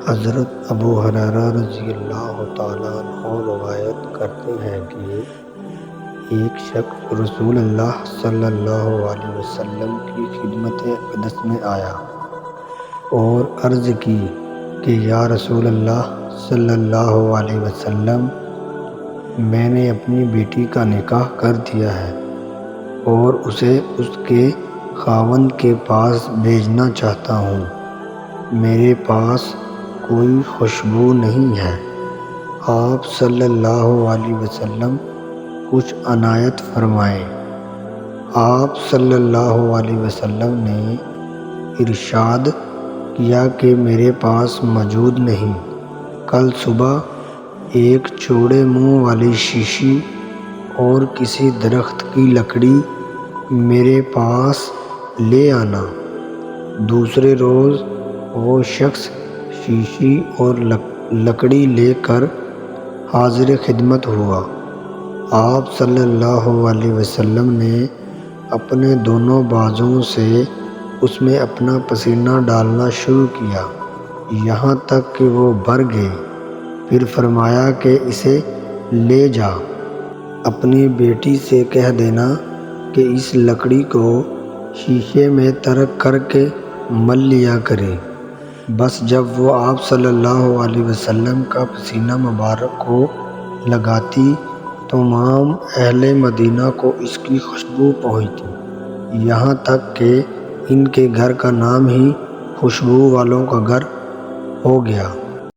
حضرت ابو ہریرہ رضی اللہ تعالیٰ عنہ روایت کرتے ہیں کہ ایک شخص رسول اللہ صلی اللہ علیہ وسلم کی خدمت اقدس میں آیا اور عرض کی کہ یا رسول اللہ صلی اللہ علیہ وسلم، میں نے اپنی بیٹی کا نکاح کر دیا ہے اور اسے اس کے خاوند کے پاس بھیجنا چاہتا ہوں۔ میرے پاس کوئی خوشبو نہیں ہے۔ آپ صلی اللہ علیہ وسلم کچھ عنایت فرمائیں۔ آپ صلی اللہ علیہ وسلم نے ارشاد کیا کہ میرے پاس موجود نہیں، کل صبح ایک چوڑے منہ والی شیشی اور کسی درخت کی لکڑی میرے پاس لے آنا۔ دوسرے روز وہ شخص شیشی اور لکڑی لے کر حاضر خدمت ہوا۔ آپ صلی اللہ علیہ وسلم نے اپنے دونوں بازوؤں سے اس میں اپنا پسینہ ڈالنا شروع کیا یہاں تک کہ وہ بھر گئے۔ پھر فرمایا کہ اسے لے جا، اپنی بیٹی سے کہہ دینا کہ اس لکڑی کو شیشے میں ترک کر کے مل لیا کرے۔ بس جب وہ آپ صلی اللہ علیہ وسلم کا پسینہ مبارک کو لگاتی تو تمام اہل مدینہ کو اس کی خوشبو پہنچتی، یہاں تک کہ ان کے گھر کا نام ہی خوشبو والوں کا گھر ہو گیا۔